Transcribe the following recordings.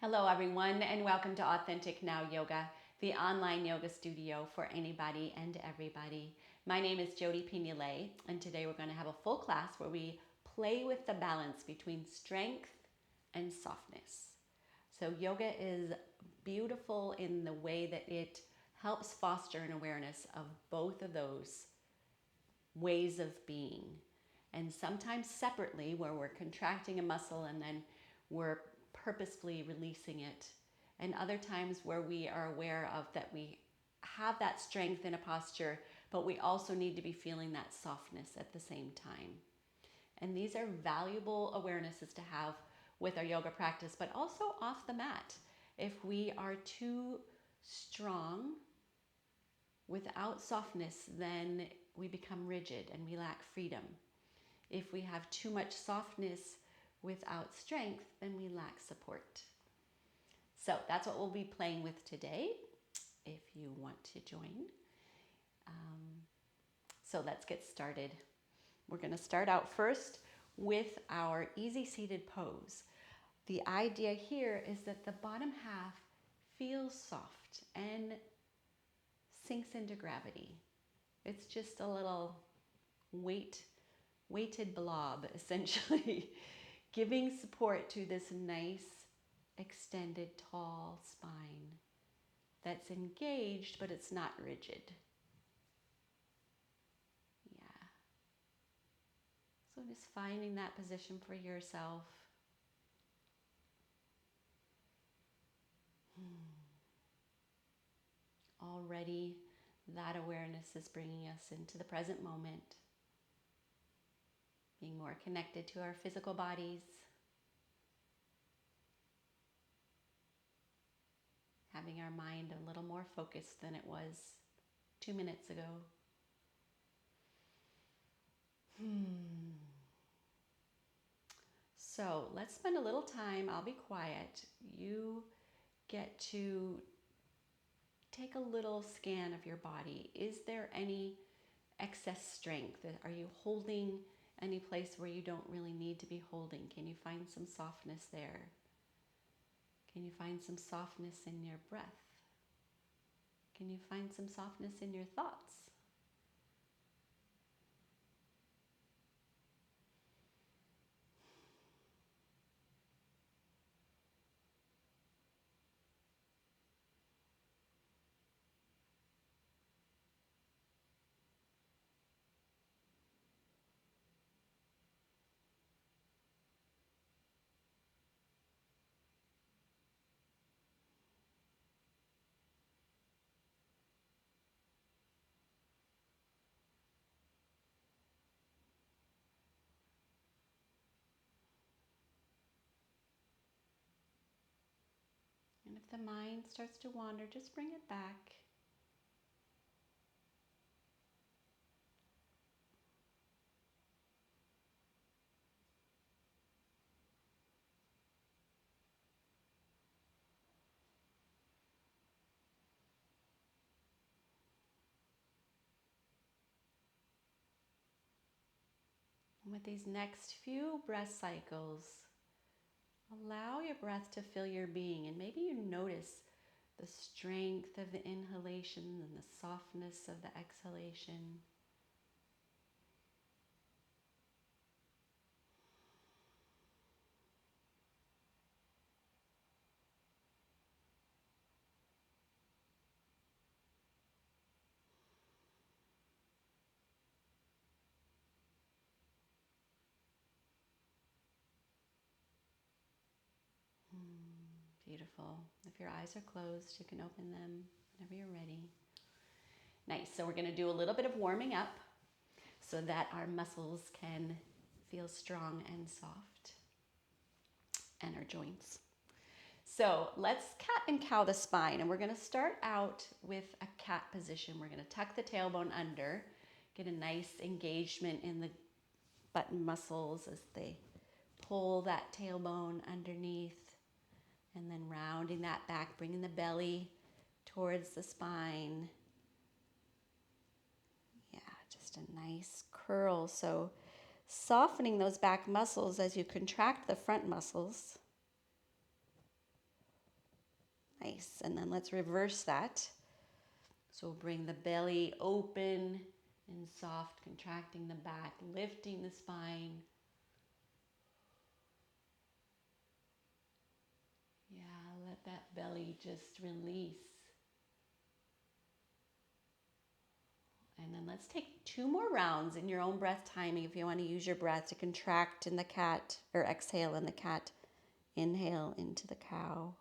Hello everyone and welcome to Authentic Now Yoga, the online yoga studio for anybody and everybody. My name is Jody Pinale and today we're going to have a full class where we play with the balance between strength and softness. So yoga is beautiful in the way that it helps foster an awareness of both of those ways of being. And sometimes separately, where we're contracting a muscle and then we're purposefully releasing it. And other times where we are aware of that we have that strength in a posture, but we also need to be feeling that softness at the same time. And these are valuable awarenesses to have with our yoga practice, but also off the mat. If we are too strong without softness, then we become rigid and we lack freedom. If we have too much softness without strength, then we lack support. So that's what we'll be playing with today, if you want to join. So let's get started. We're going to start out first with our easy seated pose. The idea here is that the bottom half feels soft and sinks into gravity. It's just a little weighted blob, essentially, giving support to this nice, extended, tall spine that's engaged, but it's not rigid. Yeah. So just finding that position for yourself. Already, that awareness is bringing us into the present moment, being more connected to our physical bodies, having our mind a little more focused than it was 2 minutes ago. So let's spend a little time. I'll be quiet. You get to take a little scan of your body. Is there any excess strength? Are you holding any place where you don't really need to be holding? Can you find some softness there? Can you find some softness in your breath? Can you find some softness in your thoughts? And if the mind starts to wander, just bring it back. And with these next few breath cycles, allow your breath to fill your being, and maybe you notice the strength of the inhalation and the softness of the exhalation. Beautiful. If your eyes are closed, you can open them whenever you're ready. Nice. So we're going to do a little bit of warming up so that our muscles can feel strong and soft, and our joints. So let's cat and cow the spine, and we're going to start out with a cat position. We're going to tuck the tailbone under, get a nice engagement in the button muscles as they pull that tailbone underneath, and then rounding that back, bringing the belly towards the spine. Yeah, just a nice curl. So softening those back muscles as you contract the front muscles. Nice. And then let's reverse that. So bring the belly open and soft, contracting the back, lifting the spine. Yeah, let that belly just release. And then let's take 2 more rounds in your own breath timing. If you want to use your breath to contract in the cat, or exhale in the cat, inhale into the cow.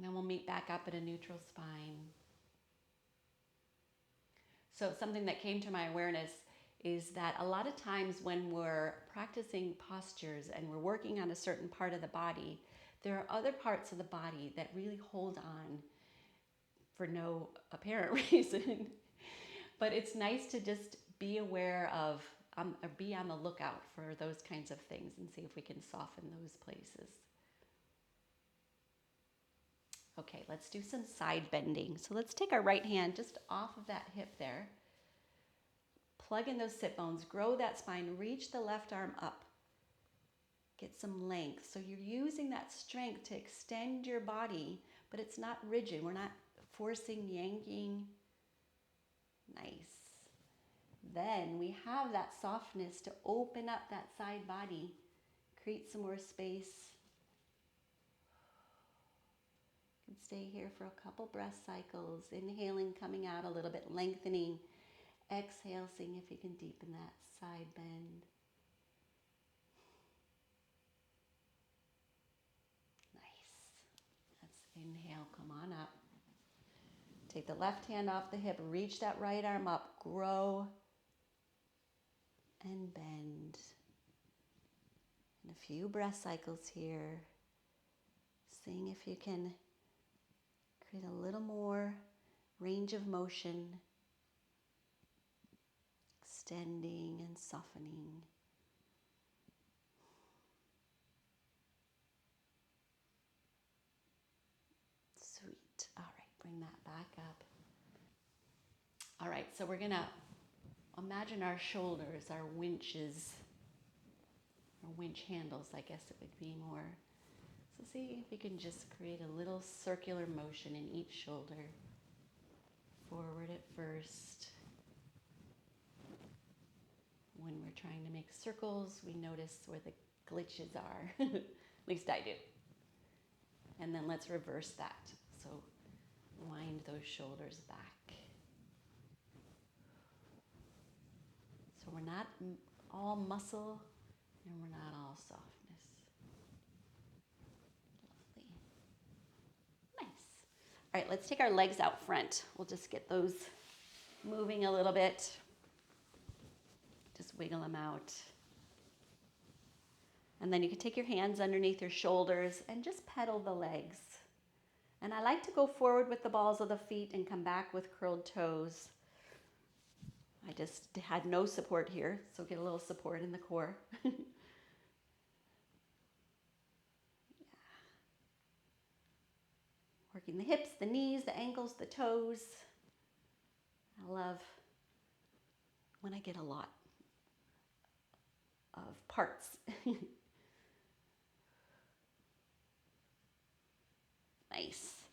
Then we'll meet back up at a neutral spine. So something that came to my awareness is that a lot of times when we're practicing postures and we're working on a certain part of the body, there are other parts of the body that really hold on for no apparent reason. But it's nice to just be aware of, or be on the lookout for those kinds of things and see if we can soften those places. Okay, let's do some side bending. So let's take our right hand just off of that hip there. Plug in those sit bones, grow that spine, reach the left arm up. Get some length. So you're using that strength to extend your body, but it's not rigid. We're not forcing, yanking. Nice. Then we have that softness to open up that side body, create some more space. Stay here for a couple breath cycles. Inhaling, coming out a little bit, lengthening. Exhale, seeing if you can deepen that side bend. Nice. Let's inhale, come on up. Take the left hand off the hip, reach that right arm up, grow and bend. And a few breath cycles here. Seeing if you can create a little more range of motion, extending and softening. Sweet. All right, bring that back up. All right, so we're going to imagine our shoulders, our winches, or winch handles, I guess it would be more. So see if you can just create a little circular motion in each shoulder. Forward at first. When we're trying to make circles, we notice where the glitches are. At least I do. And then let's reverse that. So wind those shoulders back. So we're not all muscle and we're not all softness. All right, let's take our legs out front. We'll just get those moving a little bit. Just wiggle them out. And then you can take your hands underneath your shoulders and just pedal the legs. And I like to go forward with the balls of the feet and come back with curled toes. I just had no support here, so get a little support in the core. Working the hips, the knees, the ankles, the toes. I love when I get a lot of parts. Nice.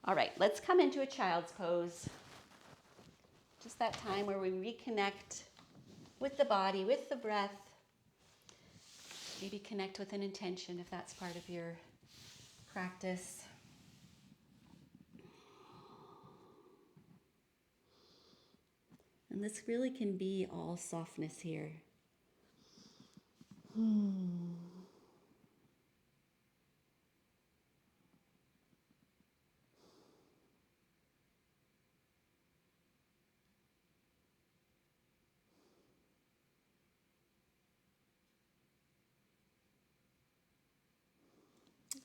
All right, let's come into a child's pose. Just that time where we reconnect with the body, with the breath. Maybe connect with an intention if that's part of your practice. And this really can be all softness here.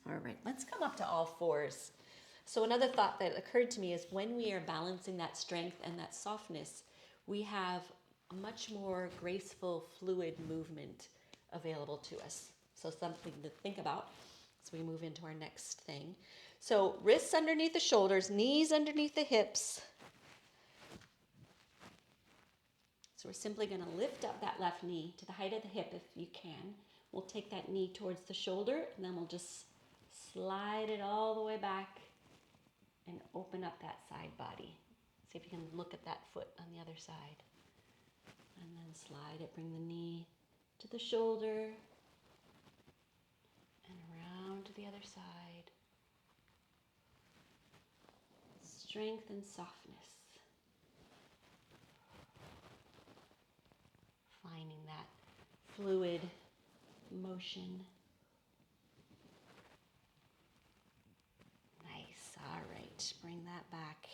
All right, let's come up to all fours. So another thought that occurred to me is when we are balancing that strength and that softness, we have a much more graceful, fluid movement available to us. So something to think about as we move into our next thing. So wrists underneath the shoulders, knees underneath the hips. So we're simply going to lift up that left knee to the height of the hip if you can. We'll take that knee towards the shoulder, and then we'll just slide it all the way back and open up that side body. See if you can look at that foot on the other side. And then slide it, bring the knee to the shoulder and around to the other side. Strength and softness. Finding that fluid motion. Nice. All right. Bring that back.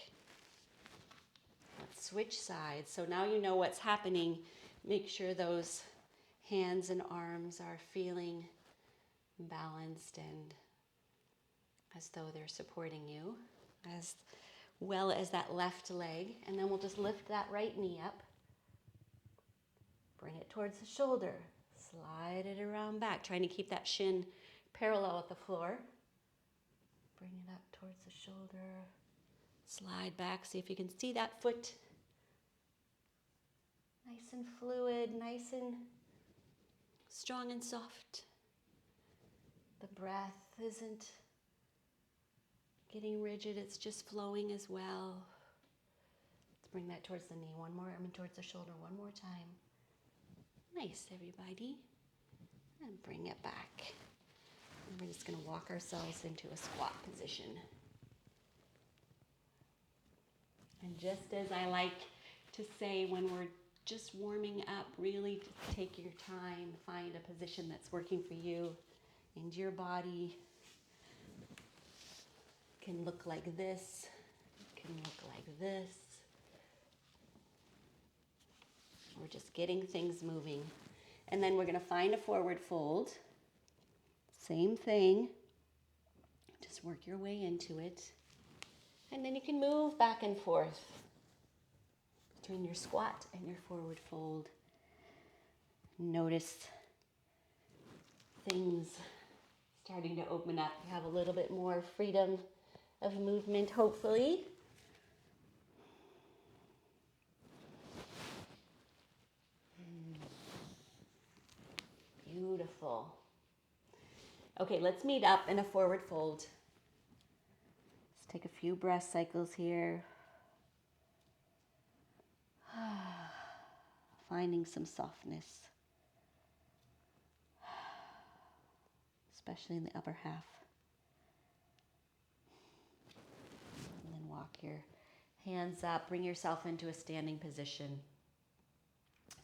Let's switch sides. So now you know what's happening. Make sure those hands and arms are feeling balanced and as though they're supporting you, as well as that left leg. And then we'll just lift that right knee up. Bring it towards the shoulder. Slide it around back, trying to keep that shin parallel with the floor. Bring it up towards the shoulder. Slide back, see if you can see that foot. Nice and fluid, nice and strong and soft. The breath isn't getting rigid, it's just flowing as well. Let's bring that towards the knee towards the shoulder one more time. Nice, everybody. And bring it back. And we're just going to walk ourselves into a squat position. And just as I like to say when we're just warming up, really take your time, find a position that's working for you and your body. It can look like this, it can look like this. We're just getting things moving. And then we're going to find a forward fold. Same thing. Just work your way into it. And then you can move back and forth between your squat and your forward fold. Notice things starting to open up. You have a little bit more freedom of movement, hopefully. Beautiful. Okay, let's meet up in a forward fold. Let's take a few breath cycles here. Finding some softness, especially in the upper half. And then walk your hands up, bring yourself into a standing position.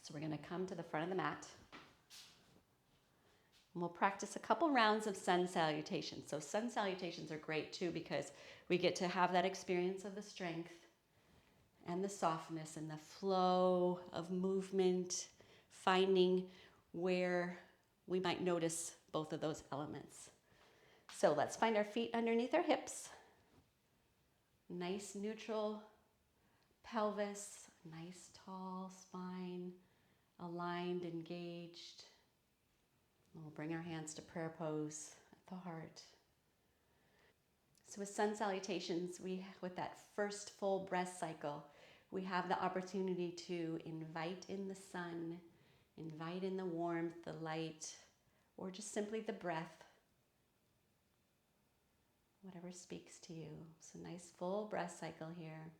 So we're going to come to the front of the mat. And we'll practice a couple rounds of sun salutations. So sun salutations are great too because we get to have that experience of the strength and the softness and the flow of movement, finding where we might notice both of those elements. So let's find our feet underneath our hips. Nice neutral pelvis, nice tall spine, aligned, engaged. And we'll bring our hands to prayer pose at the heart. So with sun salutations, with that first full breath cycle, we have the opportunity to invite in the sun, invite in the warmth, the light, or just simply the breath, whatever speaks to you. So nice full breath cycle here.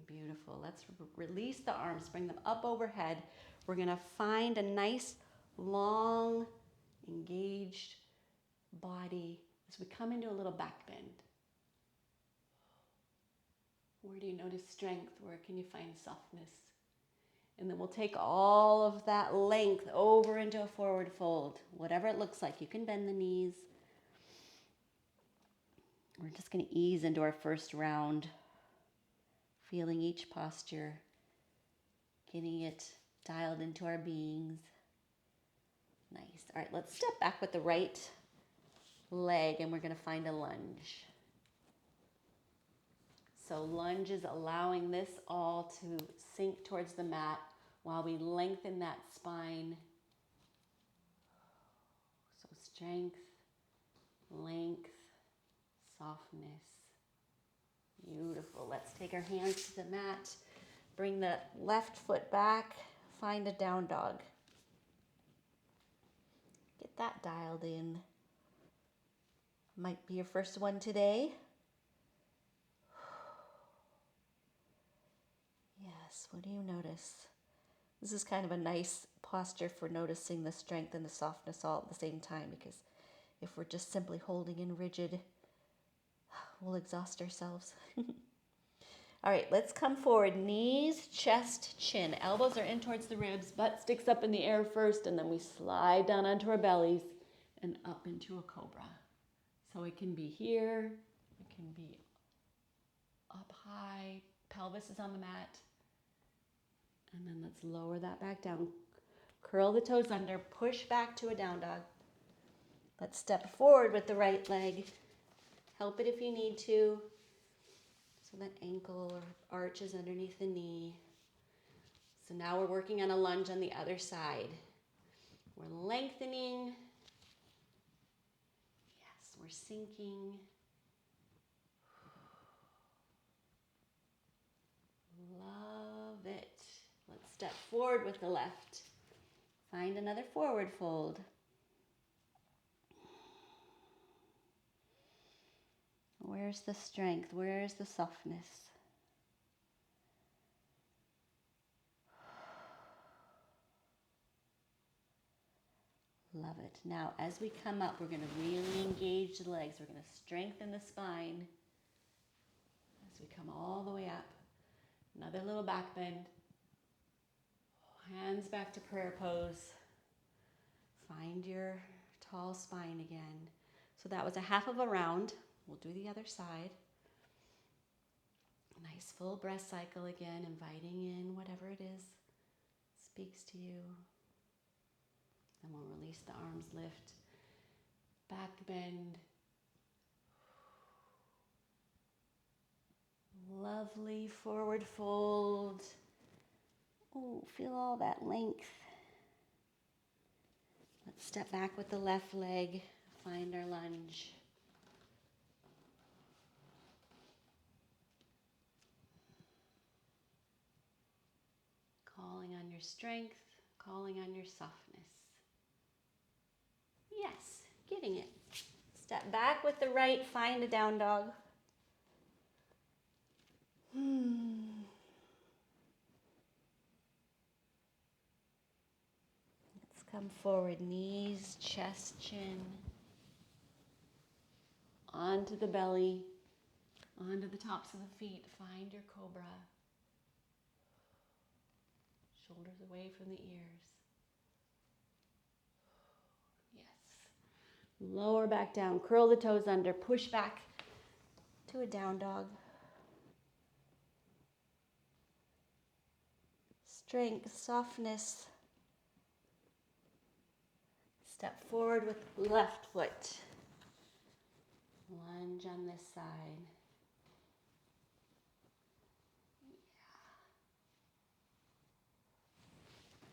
Beautiful. Let's release the arms, bring them up overhead. We're going to find a nice, long, engaged body as we come into a little back bend. Where do you notice strength? Where can you find softness? And then we'll take all of that length over into a forward fold. Whatever it looks like, you can bend the knees. We're just going to ease into our first round, feeling each posture, getting it dialed into our beings. Nice. All right, let's step back with the right leg and we're going to find a lunge. So lunge is allowing this all to sink towards the mat, while we lengthen that spine. So strength, length, softness. Beautiful. Let's take our hands to the mat. Bring the left foot back. Find a down dog. Get that dialed in. Might be your first one today. Yes, what do you notice? This is kind of a nice posture for noticing the strength and the softness all at the same time, because if we're just simply holding in rigid, we'll exhaust ourselves. All right, let's come forward. Knees, chest, chin. Elbows are in towards the ribs, butt sticks up in the air first, and then we slide down onto our bellies and up into a cobra. So it can be here, it can be up high, pelvis is on the mat. And then let's lower that back down. Curl the toes under, push back to a down dog. Let's step forward with the right leg. Help it if you need to. So that ankle or arch is underneath the knee. So now we're working on a lunge on the other side. We're lengthening. Yes, we're sinking. Love it. Let's step forward with the left. Find another forward fold. Where's the strength? Where's the softness? Love it. Now, as we come up, we're going to really engage the legs. We're going to strengthen the spine as we come all the way up. Another little back bend. Hands back to prayer pose. Find your tall spine again. So that was a half of a round. We'll do the other side. Nice full breath cycle again, inviting in whatever it is speaks to you. And we'll release the arms, lift, back bend. Lovely forward fold. Oh, feel all that length. Let's step back with the left leg, find our lunge. Calling on your strength, calling on your softness. Yes, getting it. Step back with the right, find a down dog. Let's come forward, knees, chest, chin. Onto the belly, onto the tops of the feet. Find your cobra. Shoulders away from the ears. Yes. Lower back down, curl the toes under, push back to a down dog. Strength, softness. Step forward with left foot. Lunge on this side.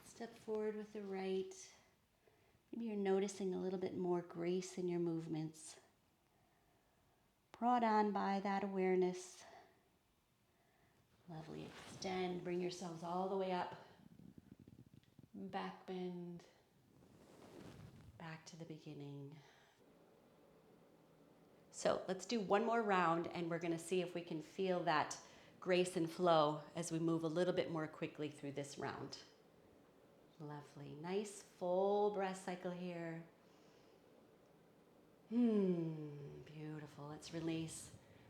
Step forward with the right. Maybe you're noticing a little bit more grace in your movements. Brought on by that awareness. Lovely. Extend. Bring yourselves all the way up. Back bend. Back to the beginning. So let's do one more round, and we're going to see if we can feel that grace and flow as we move a little bit more quickly through this round. Lovely. Nice full breath cycle here. Beautiful. Let's release.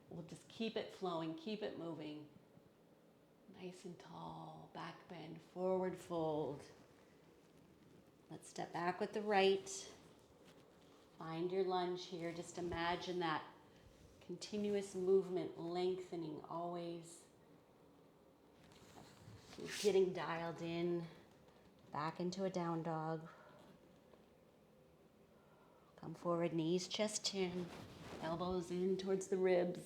We'll just keep it flowing, keep it moving. Nice and tall. Back bend, forward fold. Let's step back with the right. Find your lunge here. Just imagine that continuous movement, lengthening always. Keep getting dialed in. Back into a down dog. Come forward, knees, chest, chin. Elbows in towards the ribs.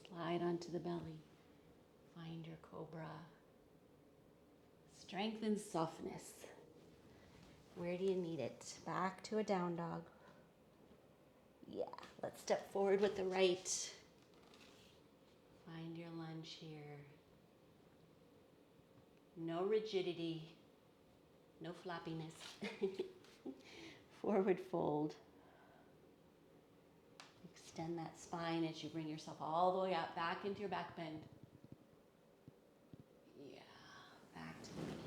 Slide onto the belly. Find your cobra. Strength and softness. Where do you need it? Back to a down dog. Yeah, let's step forward with the right. Find your lunge here. No rigidity, no floppiness. Forward fold. Extend that spine as you bring yourself all the way up, back into your back bend. Yeah, back to the beginning.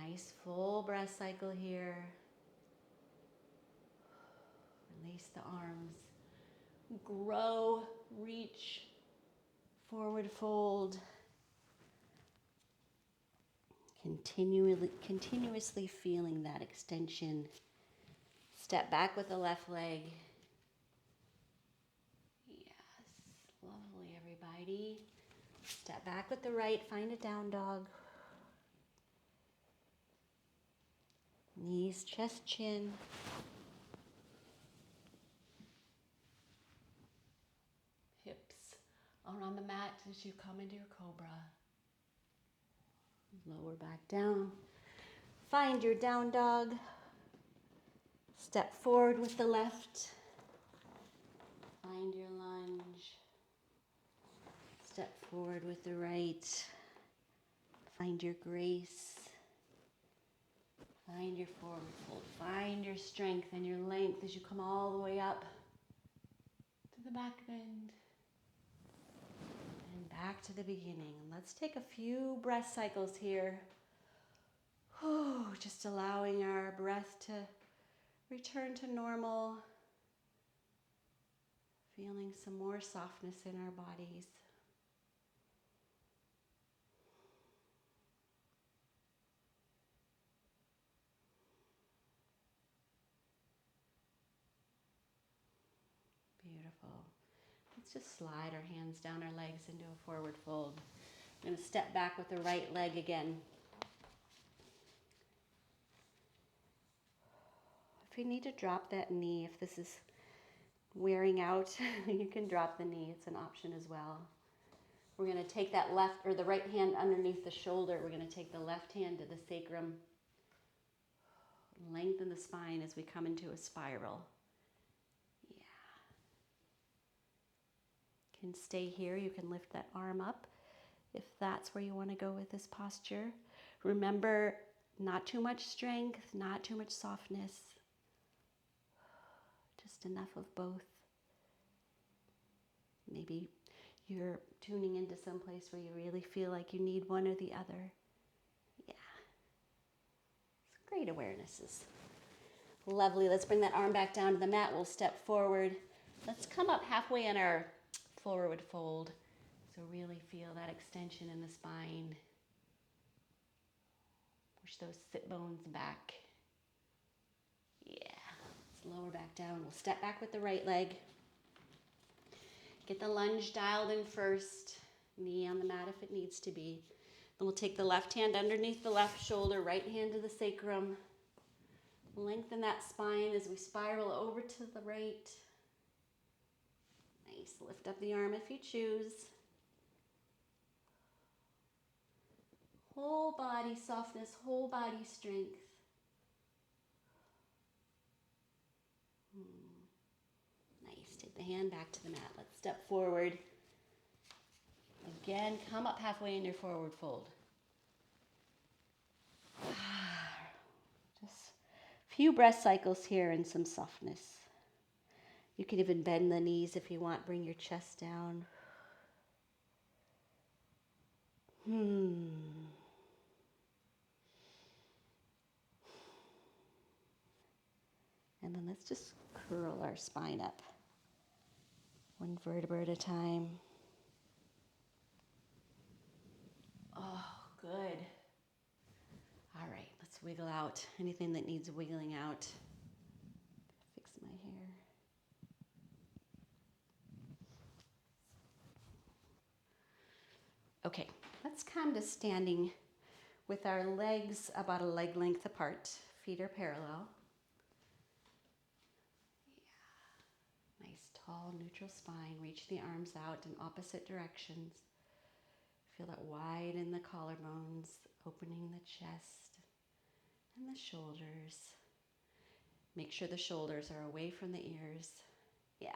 Nice full breath cycle here. Release the arms. Grow, reach, forward fold. Continuously feeling that extension. Step back with the left leg. Yes, lovely everybody. Step back with the right, find a down dog. Knees, chest, chin. Hips around the mat as you come into your cobra. Lower back down. Find your down dog. Step forward with the left. Find your lunge. Step forward with the right. Find your grace. Find your forward fold. Find your strength and your length as you come all the way up to the back bend. And back to the beginning. Let's take a few breath cycles here. Just allowing our breath to return to normal. Feeling some more softness in our bodies. Beautiful. Let's just slide our hands down our legs into a forward fold. I'm going to step back with the right leg again. If you need to drop that knee, if this is wearing out, you can drop the knee. It's an option as well. We're going to take that left or the right hand underneath the shoulder. We're going to take the left hand to the sacrum. Lengthen the spine as we come into a spiral. Yeah. Can stay here. You can lift that arm up if that's where you want to go with this posture. Remember, not too much strength, not too much softness. Just enough of both. Maybe you're tuning into some place where you really feel like you need one or the other. Yeah. It's great awarenesses. Lovely. Let's bring that arm back down to the mat. We'll step forward. Let's come up halfway in our forward fold. So really feel that extension in the spine. Push those sit bones back. Yeah. Let's lower back down. We'll step back with the right leg. Get the lunge dialed in first. Knee on the mat if it needs to be. Then we'll take the left hand underneath the left shoulder, right hand to the sacrum. Lengthen that spine as we spiral over to the right. Nice. Lift up the arm if you choose. Whole body softness, whole body strength. Nice. Take the hand back to the mat. Let's step forward. Again, come up halfway in your forward fold. Just a few breath cycles here and some softness. You can even bend the knees if you want. Bring your chest down. And then let's just curl our spine up. One vertebra at a time. Oh, good. All right, let's wiggle out anything that needs wiggling out. Fix my hair. Okay, let's come to standing with our legs about a leg length apart. Feet are parallel. Yeah. Nice, tall, neutral spine. Reach the arms out in opposite directions. Feel that wide in the collarbones. Open the chest and the shoulders. Make sure the shoulders are away from the ears. Yeah.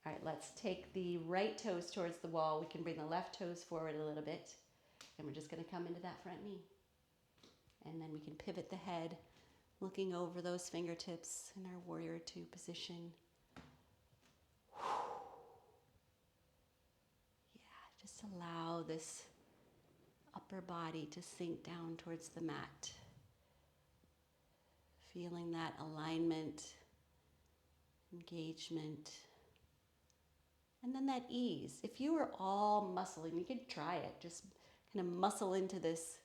All right, let's take the right toes towards the wall. We can bring the left toes forward a little bit. And we're just going to come into that front knee. And then we can pivot the head, looking over those fingertips in our warrior two position. Yeah, just allow this upper body to sink down towards the mat. Feeling that alignment, engagement, and then that ease. If you were all muscling, you could try it. Just kind of muscle into this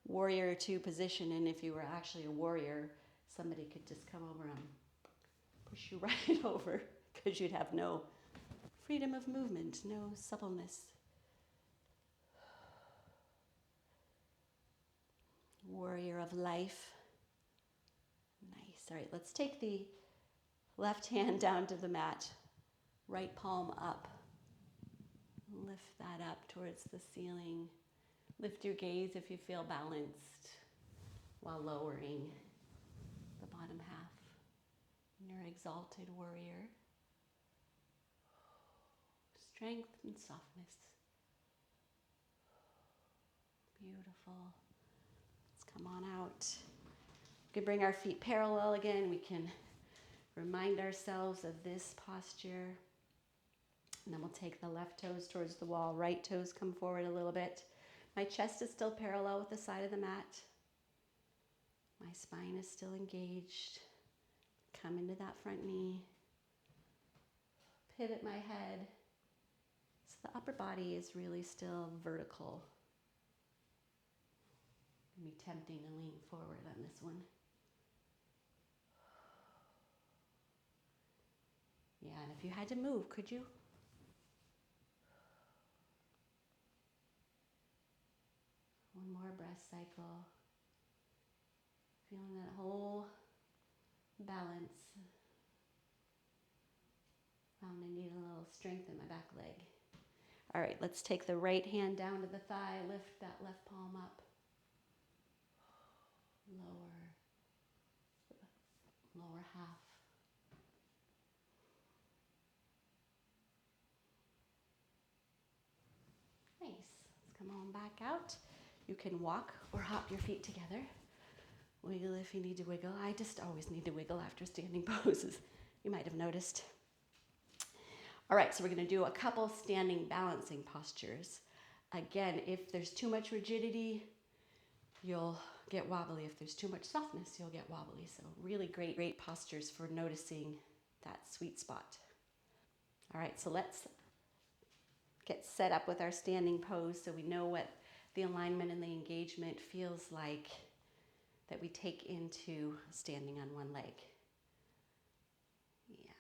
warrior two position. And if you were actually a warrior, somebody could just come over and push you right over because you'd have no freedom of movement, no suppleness. Warrior of life. Nice. All right, let's take the left hand down to the mat, right palm up. Lift that up towards the ceiling. Lift your gaze if you feel balanced while lowering the bottom half in your exalted warrior. Strength and softness. Beautiful. Let's come on out. We can bring our feet parallel again. We can remind ourselves of this posture. And then we'll take the left toes towards the wall. Right toes come forward a little bit. My chest is still parallel with the side of the mat. My spine is still engaged. Come into that front knee. Pivot my head. So the upper body is really still vertical. It can be tempting to lean forward on this one. Yeah, and if you had to move, could you? One more breath cycle. Feeling that whole balance. Found I need a little strength in my back leg. All right, let's take the right hand down to the thigh. Lift that left palm up. Lower half. Nice. Let's come on back out. You can walk or hop your feet together. Wiggle if you need to wiggle. I just always need to wiggle after standing poses. You might have noticed. All right, so we're going to do a couple standing balancing postures. Again, if there's too much rigidity, you'll get wobbly. If there's too much softness, you'll get wobbly. So really great postures for noticing that sweet spot. All right, so let's get set up with our standing pose so we know what the alignment and the engagement feels like that we take into standing on one leg. Yeah.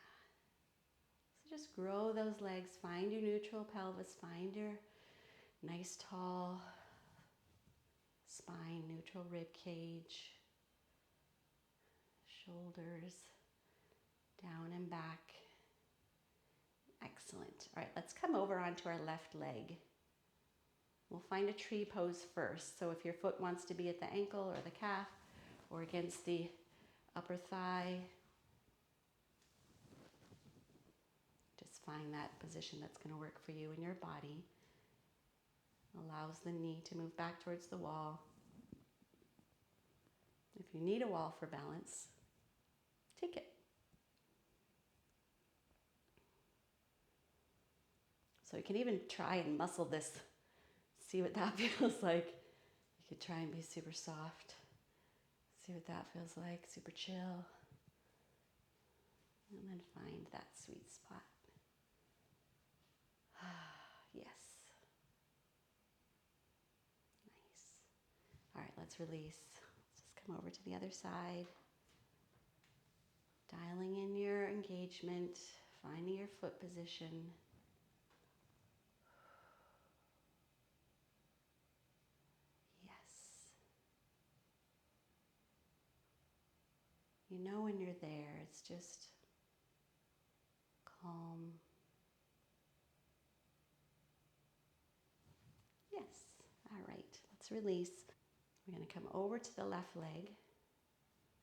So just grow those legs, find your neutral pelvis, find your nice tall spine, neutral rib cage, shoulders down and back. Excellent. All right, let's come over onto our left leg. We'll find a tree pose first. So if your foot wants to be at the ankle or the calf or against the upper thigh, just find that position that's going to work for you in your body. Allows the knee to move back towards the wall. If you need a wall for balance, take it. So you can even try and muscle this. See what that feels like. You could try and be super soft. See what that feels like, super chill. And then find that sweet spot. Yes. Nice. All right, let's release. Let's just come over to the other side. Dialing in your engagement, finding your foot position. Yes. You know when you're there, it's just calm. Yes. All right, let's release. We're going to come over to the left leg.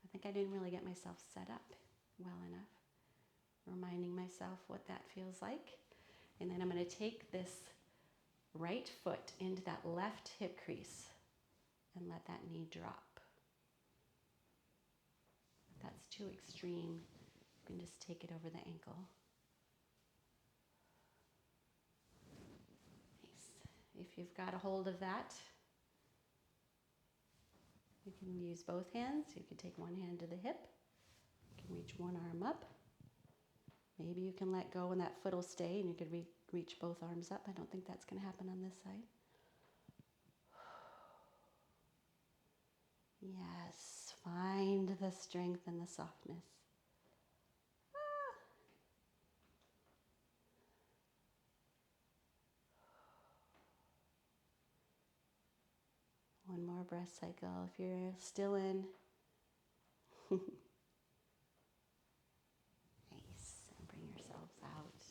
I think I didn't really get myself set up well enough. Reminding myself what that feels like. And then I'm going to take this right foot into that left hip crease and let that knee drop. If that's too extreme, you can just take it over the ankle. Nice. If you've got a hold of that, you can use both hands. You can take one hand to the hip. You can reach one arm up. Maybe you can let go and that foot will stay and you could reach both arms up. I don't think that's going to happen on this side. Yes, find the strength and the softness. One more breath cycle if you're still in. Nice, and bring yourselves out.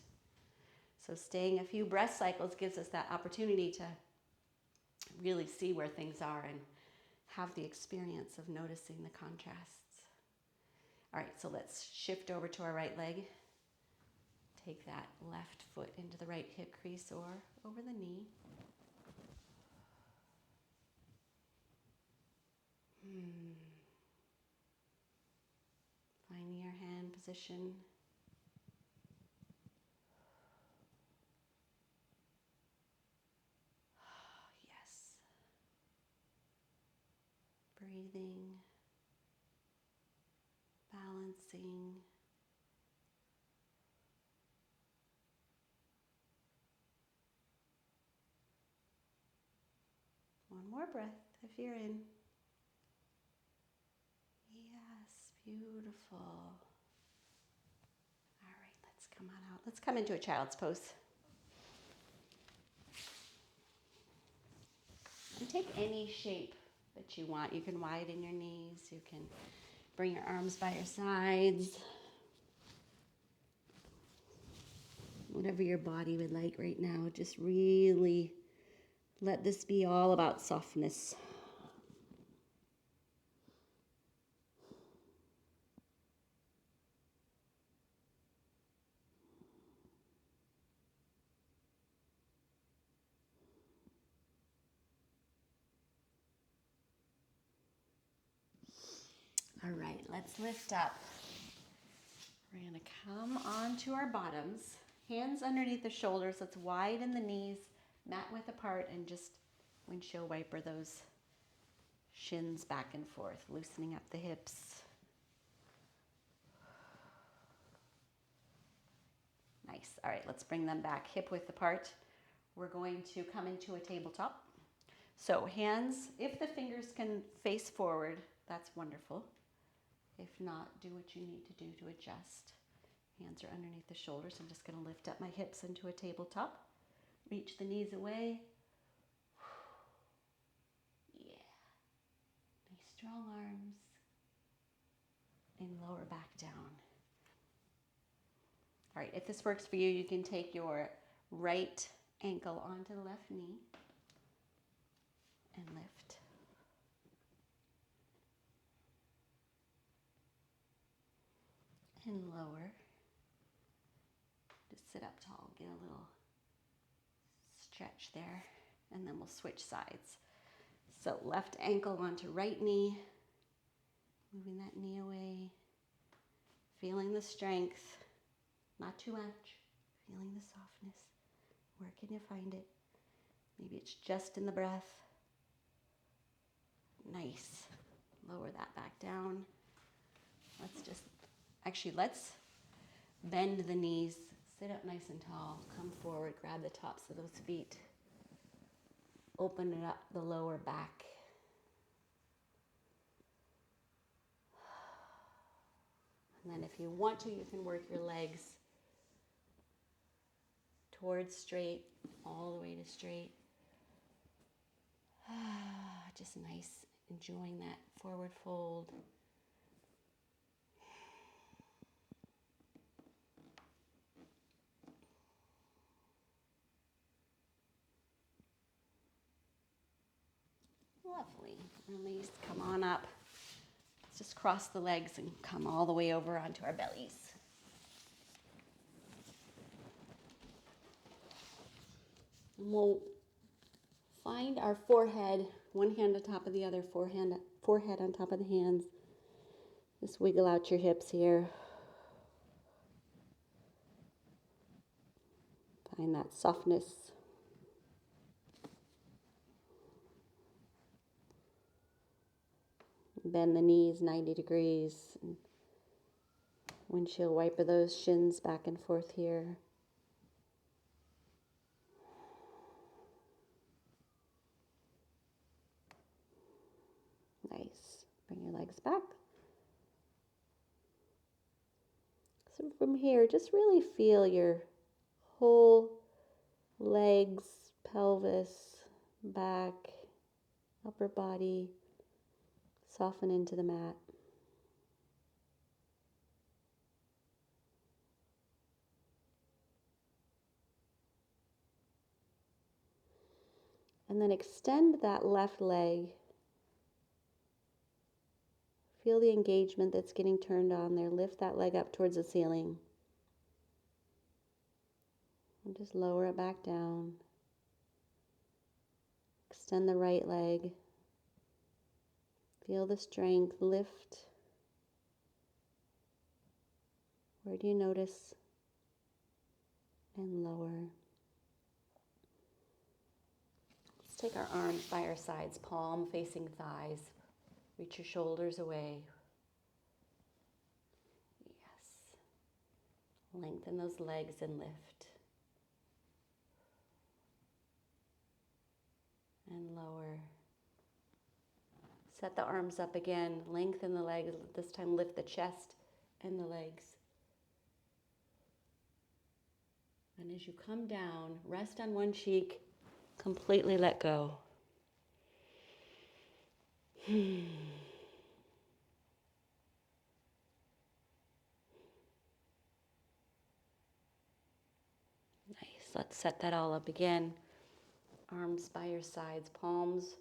So staying a few breath cycles gives us that opportunity to really see where things are and have the experience of noticing the contrasts. All right, so let's shift over to our right leg. Take that left foot into the right hip crease or over the knee. Finding your hand position. Yes. Breathing. Balancing. One more breath if you're in. Yes, beautiful. All right, let's come on out. Let's come into a child's pose. And take any shape that you want. You can widen your knees. You can bring your arms by your sides. Whatever your body would like right now. Just really let this be all about softness. All right, let's lift up. We're going to come onto our bottoms. Hands underneath the shoulders. Let's widen the knees, mat width apart, and just windshield wiper those shins back and forth, loosening up the hips. Nice. All right, let's bring them back hip width apart. We're going to come into a tabletop. So hands, if the fingers can face forward, that's wonderful. If not, do what you need to do to adjust. Hands are underneath the shoulders. I'm just going to lift up my hips into a tabletop. Reach the knees away. Yeah. Nice strong arms. And lower back down. All right, if this works for you, you can take your right ankle onto the left knee and lift. And lower. Just sit up tall, get a little stretch there, and then we'll switch sides. So left ankle onto right knee, moving that knee away, feeling the strength, not too much, feeling the softness. Where can you find it? Maybe it's just in the breath. Nice. Lower that back down. Let's bend the knees, sit up nice and tall, come forward, grab the tops of those feet, open it up the lower back. And then if you want to, you can work your legs towards straight, all the way to straight. Just nice, enjoying that forward fold. Lovely. Release, come on up. Let's just cross the legs and come all the way over onto our bellies. And we'll find our forehead, one hand on top of the other, forehead on top of the hands. Just wiggle out your hips here. Find that softness. Bend the knees 90 degrees. Windshield wiper those shins back and forth here. Nice. Bring your legs back. So from here, just really feel your whole legs, pelvis, back, upper body soften into the mat. And then extend that left leg. Feel the engagement that's getting turned on there. Lift that leg up towards the ceiling. And just lower it back down. Extend the right leg. Feel the strength. Lift. Where do you notice? And lower. Let's take our arms by our sides, palm facing thighs. Reach your shoulders away. Yes. Lengthen those legs and lift. And lower. Set the arms up again. Lengthen the legs. This time lift the chest and the legs. And as you come down, rest on one cheek. Completely let go. Nice. Let's set that all up again. Arms by your sides, palms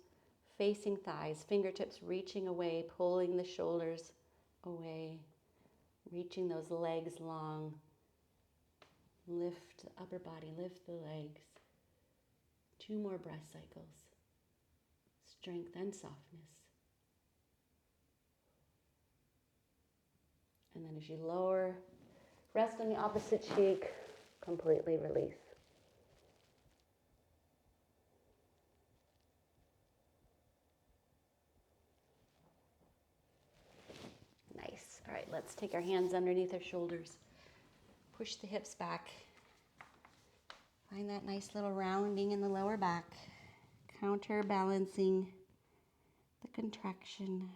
facing thighs, fingertips reaching away, pulling the shoulders away, reaching those legs long. Lift the upper body, lift the legs. 2 more breath cycles. Strength and softness. And then as you lower, rest on the opposite cheek, completely release. Nice. All right, let's take our hands underneath our shoulders. Push the hips back. Find that nice little rounding in the lower back. Counterbalancing the contraction.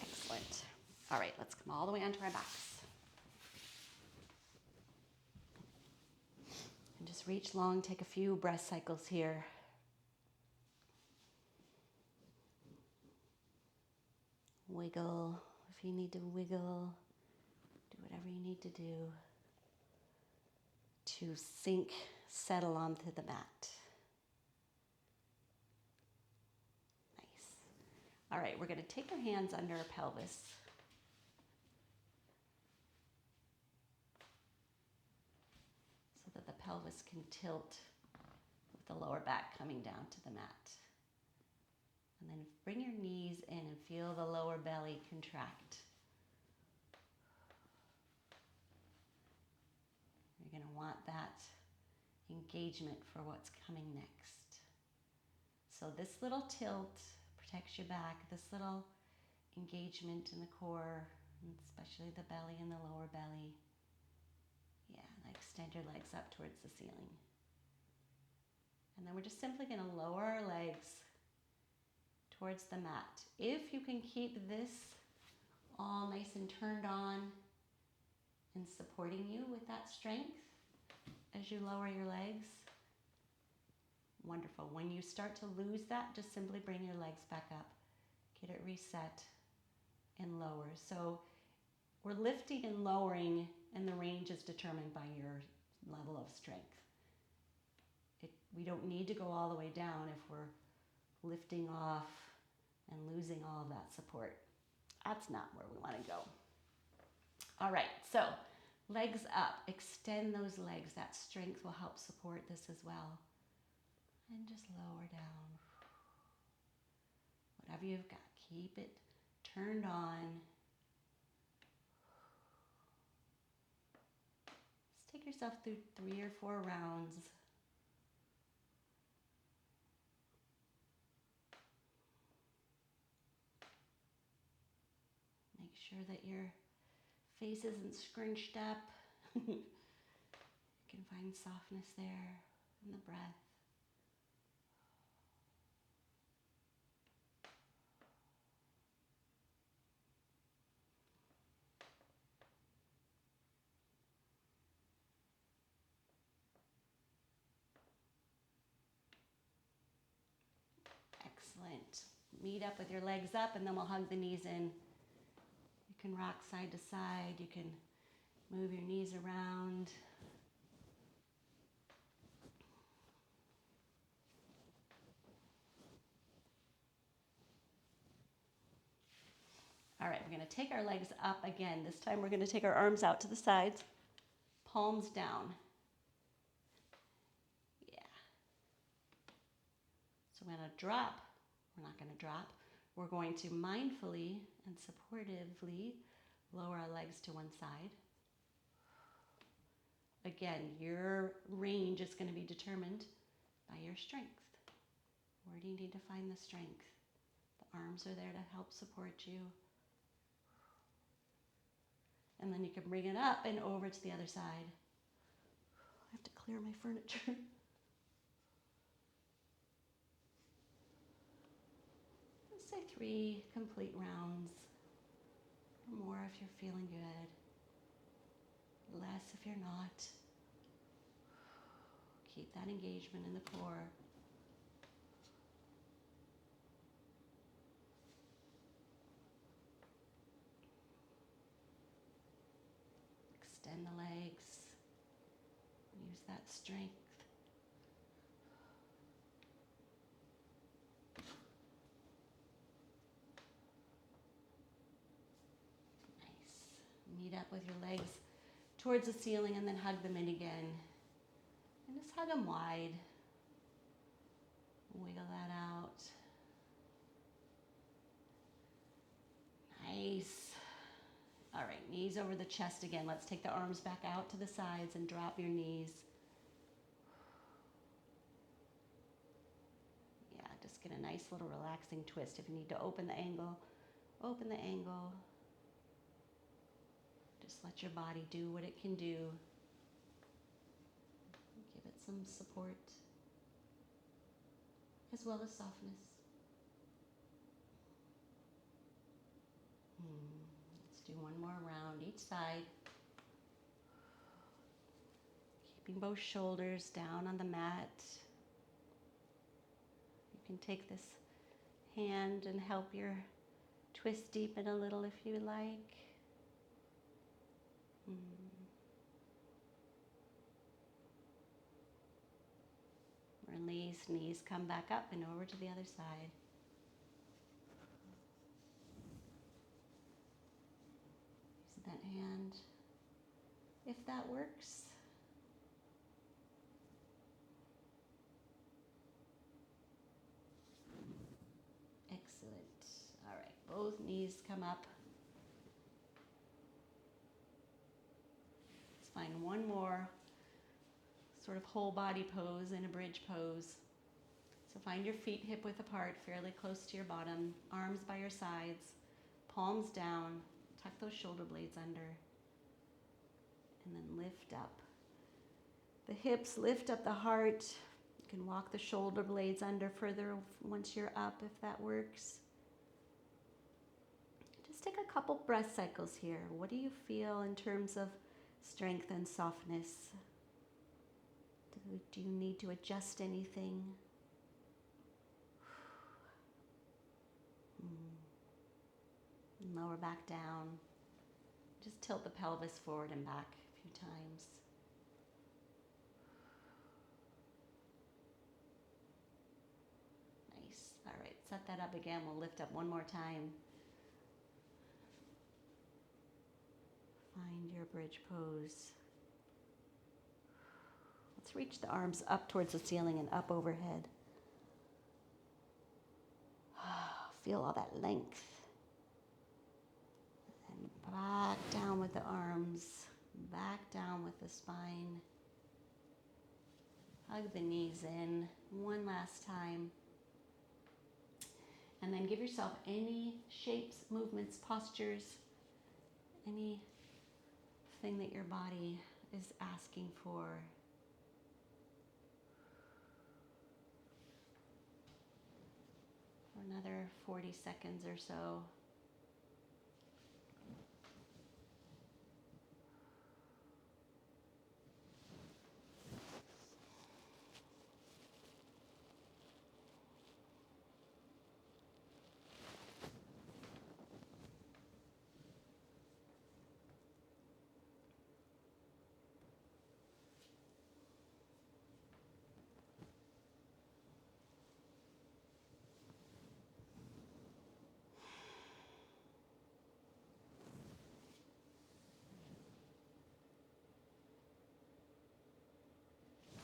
Excellent. All right, let's come all the way onto our backs. And just reach long, take a few breath cycles here. Wiggle if you need to wiggle. Do whatever you need to do to sink, settle onto the mat. Nice. All right, we're going to take our hands under our pelvis. So that the pelvis can tilt with the lower back coming down to the mat. And then bring your knees in and feel the lower belly contract. You're going to want that engagement for what's coming next. So this little tilt protects your back, this little engagement in the core, and especially the belly and the lower belly. Yeah, and extend your legs up towards the ceiling. And then we're just simply going to lower our legs towards the mat. If you can keep this all nice and turned on and supporting you with that strength as you lower your legs, wonderful. When you start to lose that, just simply bring your legs back up. Get it reset and lower. So we're lifting and lowering, and the range is determined by your level of strength. It We don't need to go all the way down if we're lifting off and losing all of that support. That's not where we want to go. All right, so legs up. Extend those legs. That strength will help support this as well. And just lower down. Whatever you've got, keep it turned on. Just take yourself through 3 or 4 rounds. Make sure that your face isn't scrunched up. You can find softness there in the breath. Excellent. Meet up with your legs up and then we'll hug the knees in. You can rock side to side. You can move your knees around. All right, we're going to take our legs up again. This time we're going to take our arms out to the sides, palms down. Yeah. So we're going to drop. We're not going to drop. We're going to mindfully and supportively lower our legs to one side. Again, your range is going to be determined by your strength. Where do you need to find the strength? The arms are there to help support you. And then you can bring it up and over to the other side. I have to clear my furniture. Let's say 3 complete rounds. Or more if you're feeling good. Less if you're not. Keep that engagement in the core. Extend the legs. Use that strength. Nice. Meet up with your legs towards the ceiling and then hug them in again. And just hug them wide. Wiggle that out. Nice. All right, knees over the chest again. Let's take the arms back out to the sides and drop your knees. Yeah, just get a nice little relaxing twist. If you need to open the angle, open the angle. Just let your body do what it can do. Give it some support, as well as softness. Let's do one more round each side. Keeping both shoulders down on the mat. You can take this hand and help your twist deepen a little if you like. Release, knees come back up and over to the other side. Use that hand, if that works. Excellent. All right, both knees come up. Let's find one more sort of whole body pose in a bridge pose. So find your feet hip width apart, fairly close to your bottom, arms by your sides, palms down, tuck those shoulder blades under, and then lift up. The hips lift up the heart. You can walk the shoulder blades under further once you're up if that works. Just take a couple breath cycles here. What do you feel in terms of strength and softness? Do you need to adjust anything? Lower back down. Just tilt the pelvis forward and back a few times. set that up again. We'll lift up one more time. Find your bridge pose. Let's reach the arms up towards the ceiling and up overhead. Feel all that length. And back down with the arms, back down with the spine. Hug the knees in one last time. And then give yourself any shapes, movements, postures, anything that your body is asking for. For another 40 seconds or so.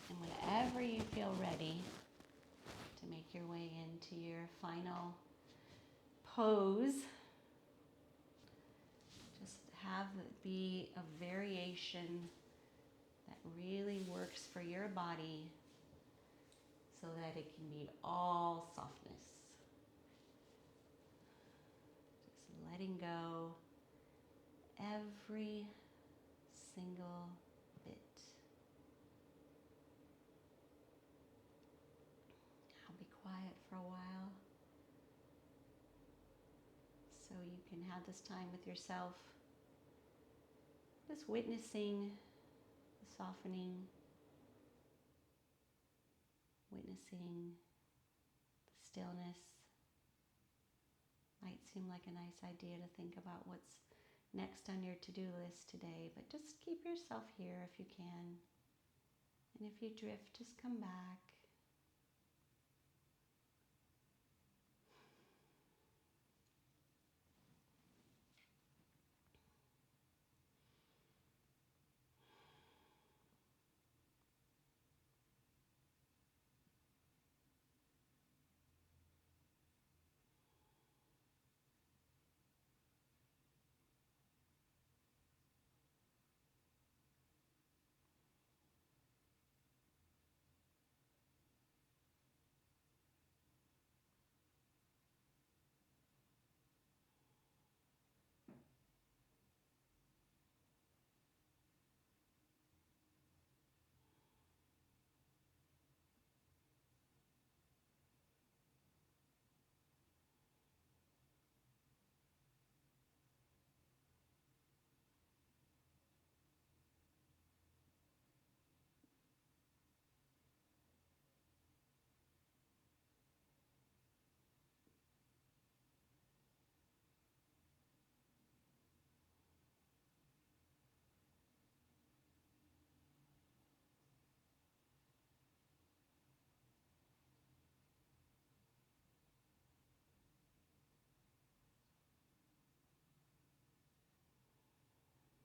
And whenever you feel ready to make your way into your final pose, just have it be a variation that really works for your body so that it can be all softness. Just letting go every single bit. I'll be quiet for a while so you can have this time with yourself, just witnessing the softening, witnessing the stillness. Might seem like a nice idea to think about what's next on your to-do list today, but just keep yourself here if you can. And if you drift, just come back.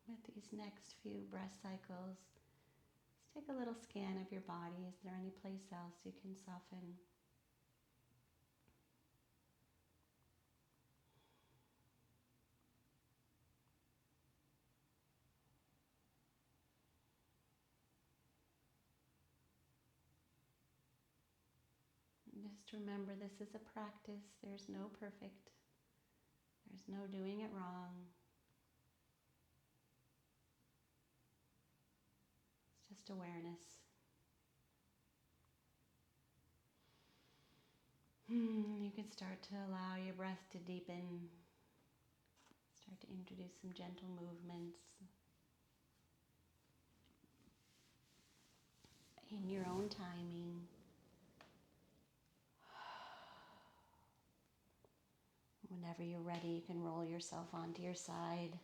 With these next few breath cycles, let's take a little scan of your body. Is there any place else you can soften? And just remember, this is a practice. There's no perfect. There's no doing it wrong. It's just awareness. You can start to allow your breath to deepen. Start to introduce some gentle movements in your own timing. Whenever you're ready, you can roll yourself onto your side.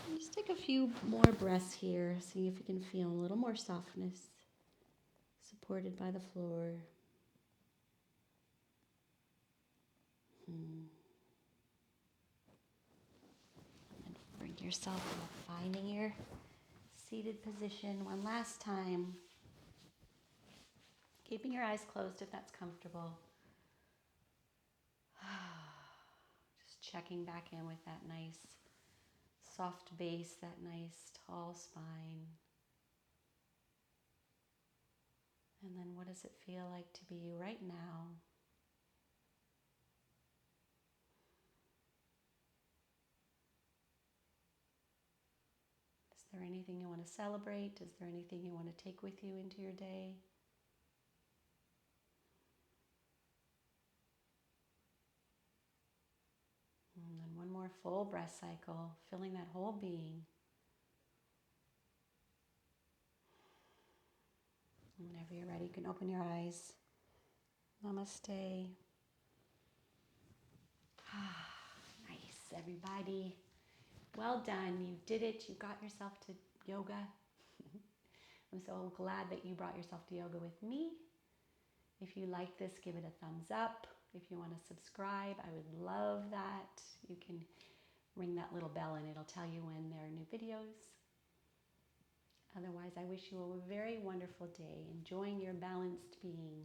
And just take a few more breaths here. See if you can feel a little more softness, supported by the floor. yourself finding your seated position one last time. Keeping your eyes closed if that's comfortable. Just checking back in with that nice soft base, that nice tall spine. And then what does it feel like to be you right now? Is there anything you want to celebrate? Is there anything you want to take with you into your day? And then one more full breath cycle, filling that whole being. Whenever you're ready, you can open your eyes. Namaste. Nice, everybody. Well done. You did it. You got yourself to yoga. I'm so glad that you brought yourself to yoga with me. If you like this, give it a thumbs up. If you want to subscribe, I would love that. You can ring that little bell and it'll tell you when there are new videos. Otherwise, I wish you a very wonderful day, enjoying your balanced being.